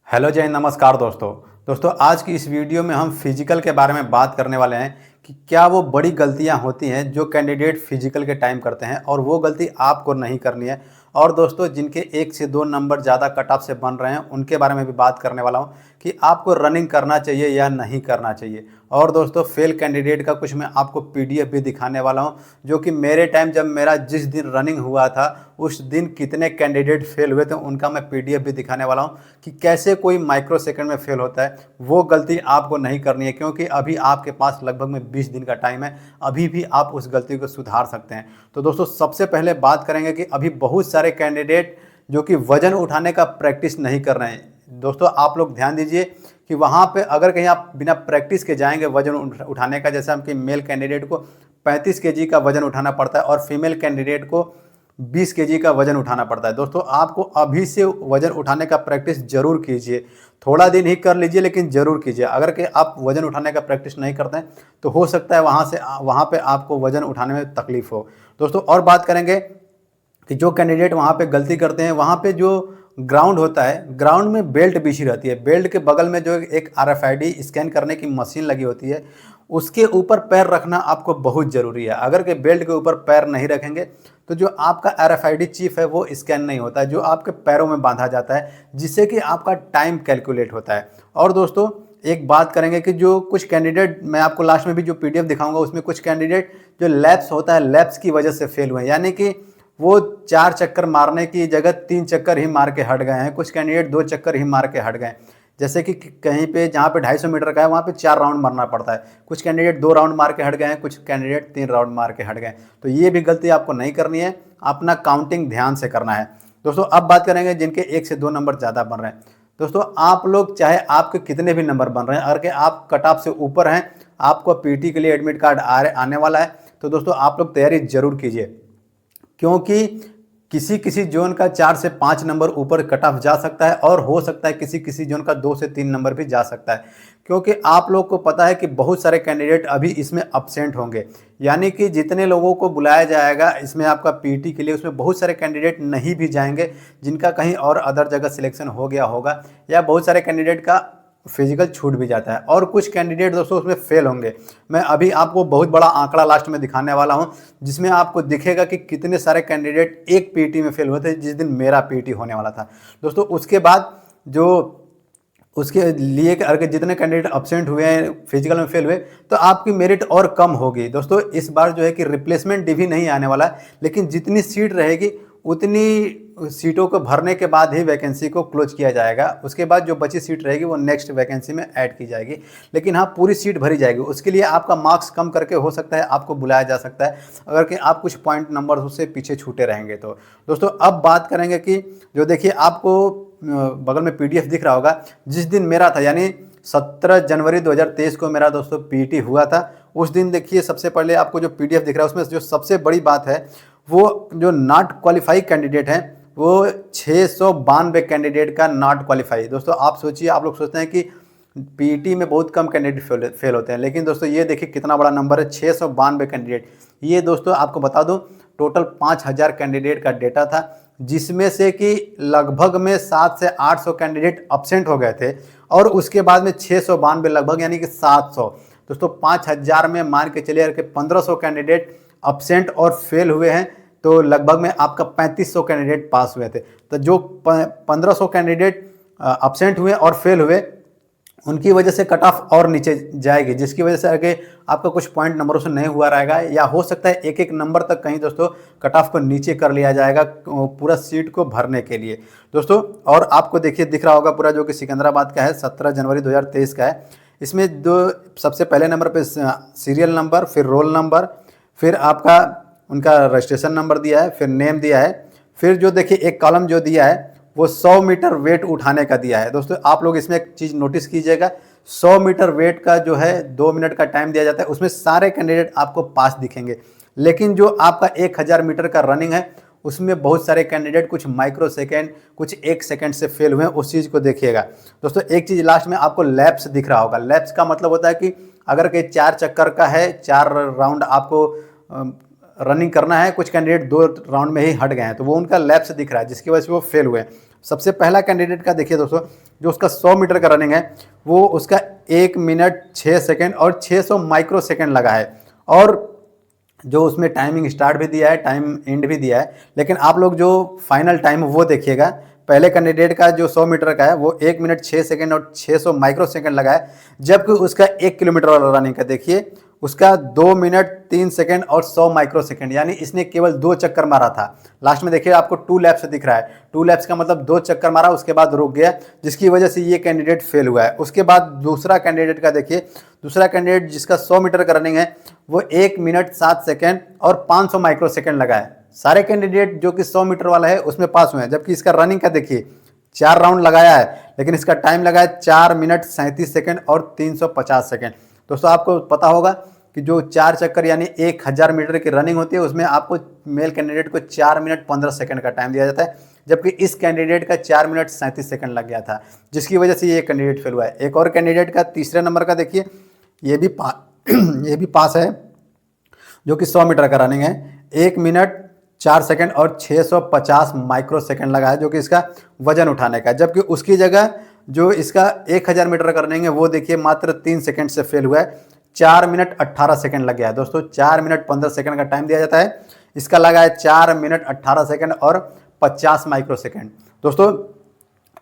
Hello जय हिंद, नमस्कार दोस्तों आज की इस वीडियो में हम फिजिकल के बारे में बात करने वाले हैं कि क्या वो बड़ी गलतियां होती हैं जो कैंडिडेट फिजिकल के टाइम करते हैं और वो गलती आपको नहीं करनी है। और दोस्तों जिनके 1 से 2 नंबर ज़्यादा कट ऑफ से बन रहे हैं उनके बारे में भी बात करने वाला हूं कि आपको रनिंग करना चाहिए या नहीं करना चाहिए। और दोस्तों फेल कैंडिडेट का कुछ मैं आपको पीडीएफ भी दिखाने वाला हूं जो कि मेरे टाइम जब मेरा जिस दिन रनिंग हुआ था उस दिन कितने कैंडिडेट फेल हुए थे उनका मैं पीडीएफ भी दिखाने वाला हूं कि कैसे कोई माइक्रो सेकंड में फेल होता है। वो गलती आपको नहीं करनी है क्योंकि अभी आपके पास लगभग में 20 दिन का टाइम है, अभी भी आप उस गलती को सुधार सकते हैं। तो दोस्तों सबसे पहले बात करेंगे कि अभी बहुत सारे कैंडिडेट जो कि वजन उठाने का प्रैक्टिस नहीं कर रहे हैं। दोस्तों आप लोग ध्यान दीजिए कि वहाँ पे अगर कहीं आप बिना प्रैक्टिस के जाएंगे वजन उठाने का, जैसे हम कि मेल कैंडिडेट को 35 केजी का वजन उठाना पड़ता है और फीमेल कैंडिडेट को 20 केजी का वजन उठाना पड़ता है। दोस्तों आपको अभी से वजन उठाने का प्रैक्टिस जरूर कीजिए, थोड़ा दिन ही कर लीजिए लेकिन ज़रूर कीजिए। अगर कि आप वजन उठाने का प्रैक्टिस नहीं करते हैं तो हो सकता है वहाँ पे आपको वजन उठाने में तकलीफ हो। दोस्तों और बात करेंगे कि जो कैंडिडेट वहाँ पे गलती करते हैं, वहाँ पे जो ग्राउंड होता है, ग्राउंड में बेल्ट बिछी रहती है। बेल्ट के बगल में जो एक आरएफआईडी स्कैन करने की मशीन लगी होती है, उसके ऊपर पैर रखना आपको बहुत ज़रूरी है। अगर के बेल्ट के ऊपर पैर नहीं रखेंगे तो जो आपका आरएफआईडी चिप है वो स्कैन नहीं होता है, जो आपके पैरों में बांधा जाता है, जिससे कि आपका टाइम कैलकुलेट होता है। और दोस्तों एक बात करेंगे कि जो कुछ कैंडिडेट, मैं आपको लास्ट में भी जो पीडीएफ दिखाऊंगा उसमें कुछ कैंडिडेट जो लैप्स होता है, लैप्स की वजह से फेल हुए हैं, यानी कि वो 4 चक्कर मारने की जगह 3 चक्कर ही मार के हट गए हैं। कुछ कैंडिडेट 2 चक्कर ही मार के हट गए, जैसे कि कहीं पे जहाँ पे 250 मीटर का है वहाँ पे 4 राउंड मारना पड़ता है। कुछ कैंडिडेट 2 राउंड मार के हट गए हैं, कुछ कैंडिडेट 3 राउंड मार के हट गए। तो ये भी गलती आपको नहीं करनी है, अपना काउंटिंग ध्यान से करना है। दोस्तों अब बात करेंगे जिनके 1 से 2 नंबर ज़्यादा बन रहे हैं। दोस्तों आप लोग चाहे आपके कितने भी नंबर बन रहे हैं, अगर कि आप कट ऑफ से ऊपर हैं, आपको पीटी के लिए एडमिट कार्ड आने वाला है, तो दोस्तों आप लोग तैयारी जरूर कीजिए क्योंकि किसी किसी जोन का 4 से 5 नंबर ऊपर कट ऑफ जा सकता है और हो सकता है किसी किसी जोन का 2 से 3 नंबर भी जा सकता है। क्योंकि आप लोग को पता है कि बहुत सारे कैंडिडेट अभी इसमें अब्सेंट होंगे, यानी कि जितने लोगों को बुलाया जाएगा इसमें आपका पीटी के लिए, उसमें बहुत सारे कैंडिडेट नहीं भी जाएंगे जिनका कहीं और अदर जगह सिलेक्शन हो गया होगा, या बहुत सारे कैंडिडेट का फिजिकल छूट भी जाता है और कुछ कैंडिडेट दोस्तों उसमें फेल होंगे। मैं अभी आपको बहुत बड़ा आंकड़ा लास्ट में दिखाने वाला हूं जिसमें आपको दिखेगा कि कितने सारे कैंडिडेट एक पीटी में फेल हुए थे जिस दिन मेरा पीटी होने वाला था। दोस्तों उसके बाद जो उसके लिए अगर जितने कैंडिडेट अब्सेंट हुए हैं, फिजिकल में फेल हुए, तो आपकी मेरिट और कम होगी। दोस्तों इस बार जो है कि रिप्लेसमेंट डिवी नहीं आने वाला है, लेकिन जितनी सीट रहेगी उतनी सीटों को भरने के बाद ही वैकेंसी को क्लोज किया जाएगा। उसके बाद जो बची सीट रहेगी वो नेक्स्ट वैकेंसी में ऐड की जाएगी, लेकिन हाँ पूरी सीट भरी जाएगी। उसके लिए आपका मार्क्स कम करके हो सकता है आपको बुलाया जा सकता है, अगर कि आप कुछ पॉइंट नंबर उससे पीछे छूटे रहेंगे तो। दोस्तों अब बात करेंगे कि जो देखिए आपको बगल में पीडीएफ दिख रहा होगा, जिस दिन मेरा था यानी 17 जनवरी 2023 को मेरा दोस्तों पीटी हुआ था, उस दिन देखिए सबसे पहले आपको जो पीडीएफ दिख रहा है उसमें जो सबसे बड़ी बात है वो जो नॉट क्वालिफाई कैंडिडेट हैं वो 692 कैंडिडेट का नॉट क्वालिफाई। दोस्तों आप सोचिए, आप लोग सोचते हैं कि पीटी में बहुत कम कैंडिडेट फेल होते हैं, लेकिन दोस्तों ये देखिए कितना बड़ा नंबर है, 692 कैंडिडेट। ये दोस्तों आपको बता दूं टोटल 5000 कैंडिडेट का डेटा था, जिसमें से कि लगभग में 700 से 800 कैंडिडेट अब्सेंट हो गए थे और उसके बाद में 692 लगभग यानी कि 700। दोस्तों 5000 में मान के चलिए कि 1500 कैंडिडेट अब्सेंट और फेल हुए हैं, तो लगभग में आपका 3500 कैंडिडेट पास हुए थे। तो जो 1500 कैंडिडेट अब्सेंट हुए और फेल हुए उनकी वजह से कट ऑफ और नीचे जाएगी, जिसकी वजह से आगे आपका कुछ पॉइंट नंबरों से नहीं हुआ रहेगा, या हो सकता है एक एक नंबर तक कहीं दोस्तों कट ऑफ को नीचे कर लिया जाएगा पूरा सीट को भरने के लिए। दोस्तों और आपको देखिए दिख रहा होगा पूरा जो कि सिकंदराबाद का है, 17 जनवरी 2023 का है। इसमें दो सबसे पहले नंबर पे सीरियल नंबर, फिर रोल नंबर, फिर आपका उनका रजिस्ट्रेशन नंबर दिया है, फिर नेम दिया है, फिर जो देखिए एक कॉलम जो दिया है वो 100 मीटर वेट उठाने का दिया है। दोस्तों आप लोग इसमें एक चीज़ नोटिस कीजिएगा, 100 मीटर वेट का जो है 2 मिनट का टाइम दिया जाता है, उसमें सारे कैंडिडेट आपको पास दिखेंगे, लेकिन जो आपका 1000 मीटर का रनिंग है उसमें बहुत सारे कैंडिडेट कुछ माइक्रो सेकेंड, कुछ 1 सेकेंड से फेल हुए हैं, उस चीज़ को देखिएगा। दोस्तों एक चीज़ लास्ट में आपको लैप्स दिख रहा होगा। लैप्स का मतलब होता है कि अगर कहीं 4 चक्कर का है, 4 राउंड आपको रनिंग करना है, कुछ कैंडिडेट 2 राउंड में ही हट गए हैं, तो वो उनका लैप्स दिख रहा है जिसकी वजह से वो फेल हुए हैं। सबसे पहला कैंडिडेट का देखिए दोस्तों, जो उसका 100 मीटर का रनिंग है वो उसका 1 मिनट 6 सेकेंड और 600 माइक्रो सेकेंड लगा है। और जो उसमें टाइमिंग स्टार्ट भी दिया है, टाइम एंड भी दिया है, लेकिन आप लोग जो फाइनल टाइम वो देखिएगा। पहले कैंडिडेट का जो 100 मीटर का है वो 1 मिनट 6 सेकेंड और 600 माइक्रो सेकेंड लगा है, जबकि उसका 1 किलोमीटर वाला रनिंग का देखिए उसका 2 मिनट 3 सेकेंड और 100 माइक्रो सेकेंड, यानी इसने केवल 2 चक्कर मारा था। लास्ट में देखिए आपको 2 लैप्स दिख रहा है, 2 लैप्स का मतलब 2 चक्कर मारा, उसके बाद रुक गया, जिसकी वजह से ये कैंडिडेट फेल हुआ है। उसके बाद दूसरा कैंडिडेट का देखिए, दूसरा कैंडिडेट जिसका 100 मीटर का रनिंग है वो 1 मिनट 7 सेकेंड और 500 माइक्रो सेकेंड लगा है। सारे कैंडिडेट जो कि 100 मीटर वाला है उसमें पास हुए हैं, जबकि इसका रनिंग का देखिए 4 राउंड लगाया है, लेकिन इसका टाइम लगा है 4 मिनट 37 सेकेंड और 350 सेकेंड। दोस्तों आपको पता होगा कि जो 4 चक्कर यानी 1000 मीटर की रनिंग होती है उसमें आपको मेल कैंडिडेट को 4 मिनट 15 सेकेंड का टाइम दिया जाता है, जबकि इस कैंडिडेट का 4 मिनट 37 सेकेंड लग गया था, जिसकी वजह से ये कैंडिडेट फेल हुआ है। एक और कैंडिडेट का तीसरे नंबर का देखिए, ये भी पास है, जो कि 100 मीटर का रनिंग है, 1 मिनट 4 सेकेंड और 650 माइक्रो सेकेंड लगा है, जो कि इसका वजन उठाने का, जबकि उसकी जगह जो इसका 1000 मीटर का रनिंग है वो देखिए मात्र 3 सेकेंड से फेल हुआ है, 4 मिनट 18 सेकेंड लग गया है। दोस्तों 4 मिनट 15 सेकेंड का टाइम दिया जाता है, इसका लगा है 4 मिनट 18 सेकेंड और 50 माइक्रो सेकेंड। दोस्तों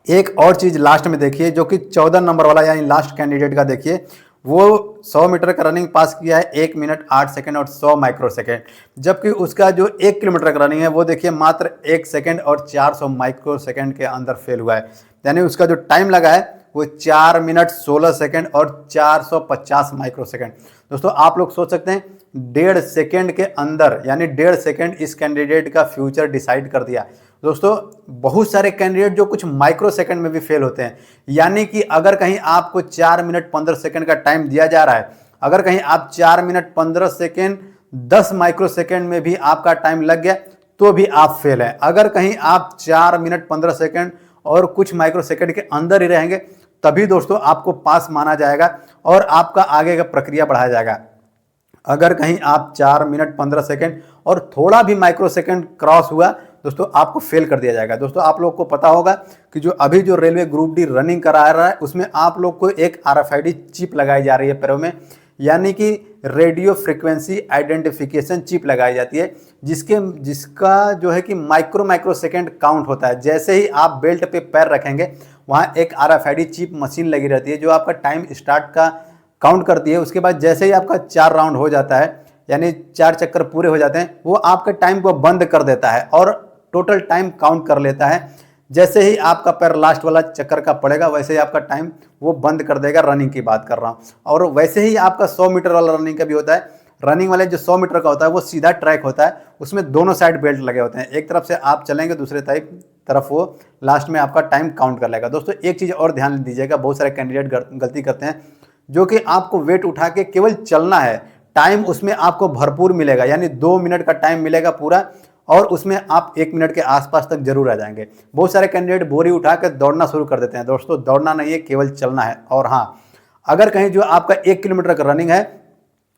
एक और चीज़ लास्ट में देखिए, जो कि 14 नंबर वाला यानी लास्ट कैंडिडेट का देखिए, वो 100 मीटर का रनिंग पास किया है 1 मिनट 8 सेकेंड और 100 माइक्रो सेकेंड, जबकि उसका जो 1 किलोमीटर का रनिंग है वो देखिए मात्र 1 सेकेंड और 400 माइक्रो सेकेंड के अंदर फेल हुआ है। यानी उसका जो टाइम लगा है वो 4 मिनट 16 सेकेंड और 450 माइक्रो सेकेंड। दोस्तों आप लोग सोच सकते हैं 1.5 सेकेंड के अंदर, यानी 1.5 सेकेंड इस कैंडिडेट का फ्यूचर डिसाइड कर दिया। दोस्तों बहुत सारे कैंडिडेट जो कुछ माइक्रो सेकंड में भी फेल होते हैं, यानी कि अगर कहीं आपको 4 मिनट 15 सेकंड का टाइम दिया जा रहा है, अगर कहीं आप 4 मिनट 15 सेकंड 10 माइक्रो सेकंड में भी आपका टाइम लग गया तो भी आप फेल हैं। अगर कहीं आप 4 मिनट 15 सेकंड और कुछ माइक्रो सेकंड के अंदर ही रहेंगे तभी दोस्तों आपको पास माना जाएगा और आपका आगे का प्रक्रिया बढ़ाया जाएगा। अगर कहीं आप 4 मिनट 15 सेकंड और थोड़ा भी माइक्रो सेकंड क्रॉस हुआ दोस्तों आपको फेल कर दिया जाएगा। दोस्तों आप लोग को पता होगा कि जो अभी जो रेलवे ग्रुप डी रनिंग करा रहा है उसमें आप लोग को एक RFID चिप लगाई जा रही है पैरों में, यानी कि रेडियो फ्रीक्वेंसी आइडेंटिफिकेशन चिप लगाई जाती है, जिसका जो है कि माइक्रो सेकंड काउंट होता है। जैसे ही आप बेल्ट पे पैर रखेंगे वहाँ एक RFID चिप मशीन लगी रहती है जो आपका टाइम स्टार्ट का काउंट करती है। उसके बाद जैसे ही आपका 4 राउंड हो जाता है, यानी 4 चक्कर पूरे हो जाते हैं, वो आपके टाइम को बंद कर देता है और टोटल टाइम काउंट कर लेता है। जैसे ही आपका पैर लास्ट वाला चक्कर का पड़ेगा वैसे ही आपका टाइम वो बंद कर देगा। रनिंग की बात कर रहा हूँ। और वैसे ही आपका 100 मीटर वाला रनिंग का भी होता है। रनिंग वाले जो 100 मीटर का होता है वो सीधा ट्रैक होता है, उसमें दोनों साइड बेल्ट लगे होते हैं, एक तरफ से आप चलेंगे दूसरे तरफ वो लास्ट में आपका टाइम काउंट कर लेगा। दोस्तों एक चीज़ और ध्यान दीजिएगा, बहुत सारे कैंडिडेट गलती करते हैं, जो कि आपको वेट उठा के केवल चलना है, टाइम उसमें आपको भरपूर मिलेगा, यानी 2 मिनट का टाइम मिलेगा पूरा, और उसमें आप 1 मिनट के आसपास तक जरूर आ जाएंगे। बहुत सारे कैंडिडेट बोरी उठा कर दौड़ना शुरू कर देते हैं। दोस्तों दौड़ना नहीं है, केवल चलना है। और हाँ, अगर कहीं जो आपका 1 किलोमीटर का रनिंग है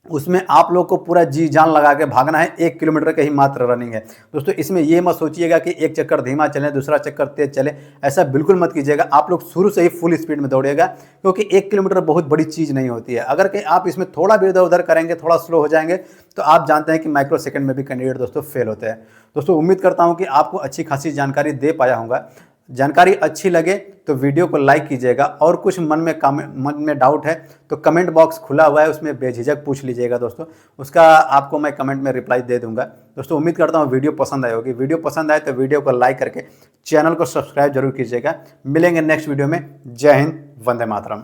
उसमें आप लोग को पूरा जी जान लगा के भागना है, 1 किलोमीटर का ही मात्र रनिंग है। दोस्तों इसमें ये मत सोचिएगा कि एक चक्कर धीमा चले दूसरा चक्कर तेज चले, ऐसा बिल्कुल मत कीजिएगा। आप लोग शुरू से ही फुल स्पीड में दौड़िएगा, क्योंकि 1 किलोमीटर बहुत बड़ी चीज़ नहीं होती है। अगर कहीं आप इसमें थोड़ा भी इधर उधर करेंगे, थोड़ा स्लो हो जाएंगे, तो आप जानते हैं कि माइक्रो सेकंड में भी कैंडिडेट दोस्तों फेल होते हैं। दोस्तों उम्मीद करता हूँ कि आपको अच्छी खासी जानकारी दे पाया होगा। जानकारी अच्छी लगे तो वीडियो को लाइक कीजिएगा, और कुछ मन में डाउट है तो कमेंट बॉक्स खुला हुआ है, उसमें बेझिझक पूछ लीजिएगा दोस्तों, उसका आपको मैं कमेंट में रिप्लाई दे दूंगा। दोस्तों उम्मीद करता हूँ वीडियो पसंद आई होगी। वीडियो पसंद आए तो वीडियो को लाइक करके चैनल को सब्सक्राइब जरूर कीजिएगा। मिलेंगे नेक्स्ट वीडियो में। जय हिंद, वंदे मातरम।